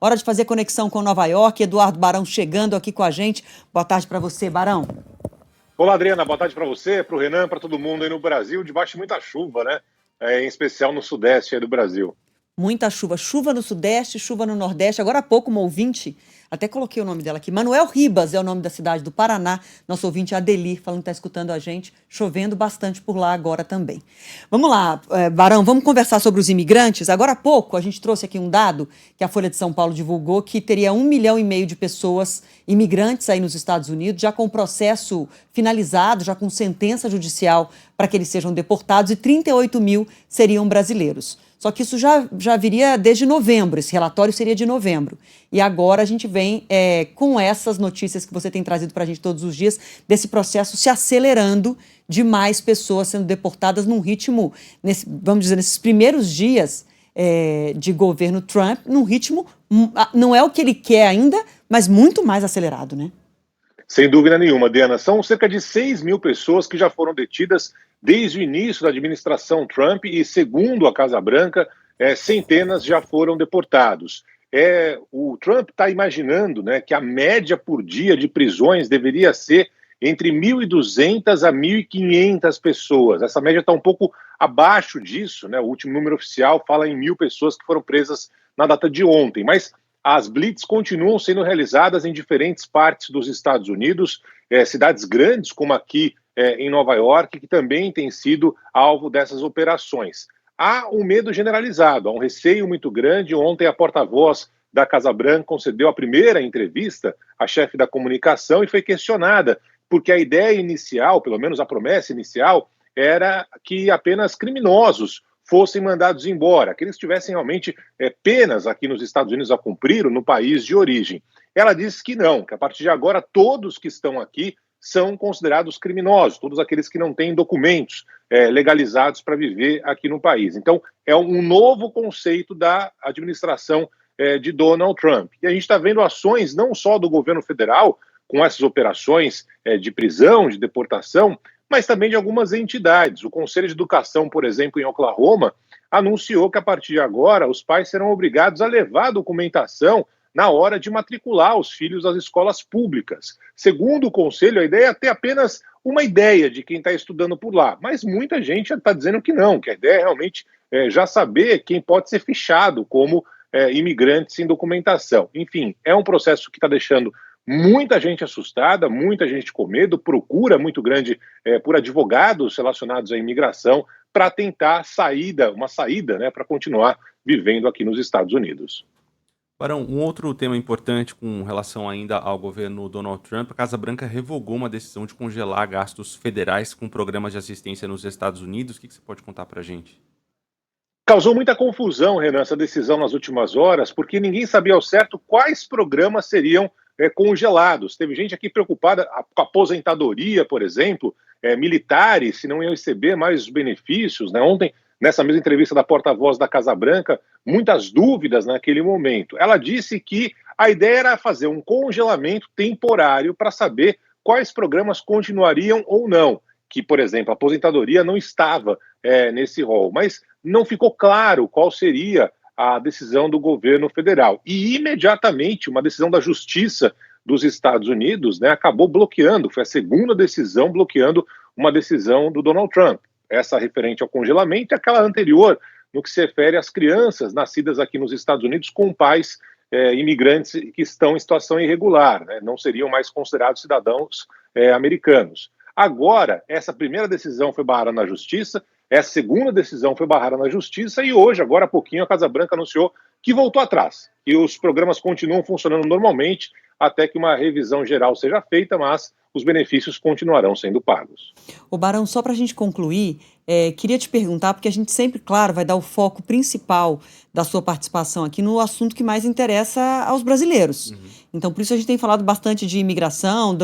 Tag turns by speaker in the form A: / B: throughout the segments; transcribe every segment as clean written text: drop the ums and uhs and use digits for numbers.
A: Hora de fazer conexão com Nova York. Eduardo Barão chegando aqui com a gente. Boa tarde para você, Barão.
B: Olá, Adriana. Boa tarde para você, para o Renan, para todo mundo aí no Brasil, debaixo de muita chuva, né? Em especial no sudeste aí do Brasil.
A: Muita chuva. Chuva no sudeste, chuva no nordeste. Agora há pouco, uma ouvinte, até coloquei o nome dela aqui, Manuel Ribas é o nome da cidade do Paraná, nosso ouvinte Adelir, falando que está escutando a gente, chovendo bastante por lá agora também. Vamos lá, Barão, vamos conversar sobre os imigrantes. Agora há pouco, a gente trouxe aqui um dado que a Folha de São Paulo divulgou, que teria 1,5 milhão de pessoas imigrantes aí nos Estados Unidos, já com processo finalizado, já com sentença judicial para que eles sejam deportados, e 38 mil seriam brasileiros. Só que isso já viria desde novembro, esse relatório seria de novembro. E agora a gente vem com essas notícias que você tem trazido para a gente todos os dias, desse processo se acelerando de mais pessoas sendo deportadas num ritmo, vamos dizer, nesses primeiros dias de governo Trump, num ritmo, não é o que ele quer ainda, mas muito mais acelerado, né?
B: Sem dúvida nenhuma, Diana. São cerca de 6 mil pessoas que já foram detidas desde o início da administração Trump e, segundo a Casa Branca, centenas já foram deportados. O Trump está imaginando, né, que a média por dia de prisões deveria ser entre 1.200 a 1.500 pessoas. Essa média está um pouco abaixo disso, né? O último número oficial fala em 1.000 pessoas que foram presas na data de ontem, mas as blitz continuam sendo realizadas em diferentes partes dos Estados Unidos, cidades grandes como aqui em Nova York, que também tem sido alvo dessas operações. Há um medo generalizado, há um receio muito grande. Ontem a porta-voz da Casa Branca concedeu a primeira entrevista à chefe da comunicação e foi questionada, porque a ideia inicial, pelo menos a promessa inicial, era que apenas criminosos fossem mandados embora, que eles tivessem realmente penas aqui nos Estados Unidos a cumprir, no país de origem. Ela disse que não, que a partir de agora todos que estão aqui são considerados criminosos, todos aqueles que não têm documentos legalizados para viver aqui no país. Então, é um novo conceito da administração de Donald Trump. E a gente está vendo ações não só do governo federal, com essas operações de prisão, de deportação, mas também de algumas entidades. O Conselho de Educação, por exemplo, em Oklahoma, anunciou que a partir de agora os pais serão obrigados a levar a documentação na hora de matricular os filhos às escolas públicas. Segundo o Conselho, a ideia é ter apenas uma ideia de quem está estudando por lá, mas muita gente já está dizendo que não, que a ideia é realmente já saber quem pode ser fichado como imigrante sem documentação. Enfim, é um processo que está deixando muita gente assustada, muita gente com medo, procura muito grande por advogados relacionados à imigração para tentar uma saída, né, para continuar vivendo aqui nos Estados Unidos.
C: Barão, um outro tema importante com relação ainda ao governo Donald Trump, a Casa Branca revogou uma decisão de congelar gastos federais com programas de assistência nos Estados Unidos. O que você pode contar para a gente?
B: Causou muita confusão, Renan, essa decisão nas últimas horas, porque ninguém sabia ao certo quais programas seriam congelados. Teve gente aqui preocupada com a aposentadoria, por exemplo, militares, se não iam receber mais benefícios, né? Ontem, nessa mesma entrevista da porta-voz da Casa Branca, muitas dúvidas naquele momento. Ela disse que a ideia era fazer um congelamento temporário para saber quais programas continuariam ou não, que, por exemplo, a aposentadoria não estava nesse rol, mas não ficou claro qual seria a decisão do governo federal. E, imediatamente, uma decisão da Justiça dos Estados Unidos, né, acabou bloqueando, foi a segunda decisão bloqueando uma decisão do Donald Trump. Essa referente ao congelamento e aquela anterior, no que se refere às crianças nascidas aqui nos Estados Unidos com pais imigrantes que estão em situação irregular, né, não seriam mais considerados cidadãos americanos. Agora, essa primeira decisão foi barrada na Justiça, essa segunda decisão foi barrada na Justiça e hoje, agora há pouquinho, a Casa Branca anunciou que voltou atrás, que os programas continuam funcionando normalmente até que uma revisão geral seja feita, mas os benefícios continuarão sendo pagos.
A: Ô Barão, só para a gente concluir, queria te perguntar, porque a gente sempre, claro, vai dar o foco principal da sua participação aqui no assunto que mais interessa aos brasileiros. Uhum. Então, por isso a gente tem falado bastante de imigração,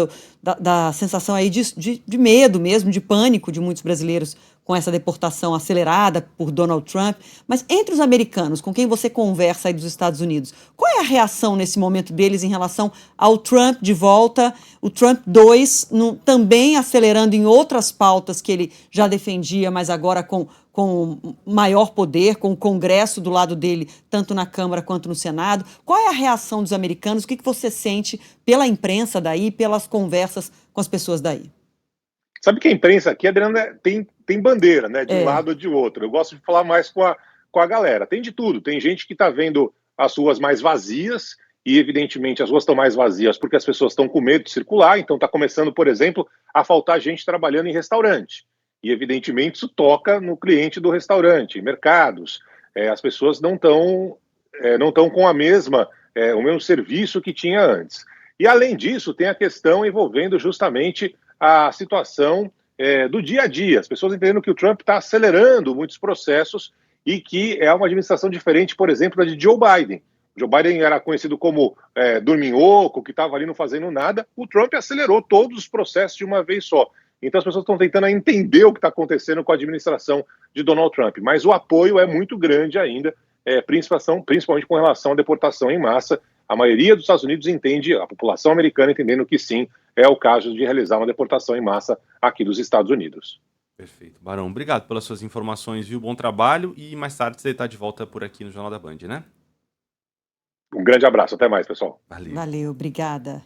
A: da sensação aí de medo mesmo, de pânico de muitos brasileiros com essa deportação acelerada por Donald Trump. Mas entre os americanos, com quem você conversa aí dos Estados Unidos, qual é a reação nesse momento deles em relação ao Trump de volta, o Trump 2 também acelerando em outras pautas que ele já defendia, mas agora com com maior poder, com o Congresso do lado dele, tanto na Câmara quanto no Senado. Qual é a reação dos americanos? O que você sente pela imprensa daí, pelas conversas com as pessoas daí?
B: Sabe que a imprensa aqui, Adriana, tem bandeira, né? De um lado ou de outro. Eu gosto de falar mais com a galera. Tem de tudo. Tem gente que está vendo as ruas mais vazias, e evidentemente as ruas estão mais vazias porque as pessoas estão com medo de circular. Então está começando, por exemplo, a faltar gente trabalhando em restaurante. E evidentemente isso toca no cliente do restaurante, em mercados. As pessoas não estão com o mesmo serviço que tinha antes. E além disso, tem a questão envolvendo justamente a situação do dia a dia. As pessoas entendendo que o Trump está acelerando muitos processos e que é uma administração diferente, por exemplo, da de Joe Biden. Joe Biden era conhecido como dorminhoco, que estava ali não fazendo nada. O Trump acelerou todos os processos de uma vez só. Então as pessoas estão tentando entender o que está acontecendo com a administração de Donald Trump. Mas o apoio é muito grande ainda, principalmente com relação à deportação em massa. A maioria dos Estados Unidos entende, a população americana entendendo que sim, é o caso de realizar uma deportação em massa aqui dos Estados Unidos.
C: Perfeito. Barão, obrigado pelas suas informações, viu? Bom trabalho, e mais tarde você está de volta por aqui no Jornal da Band, né?
B: Um grande abraço, até mais, pessoal.
C: Valeu.
A: Valeu, obrigada.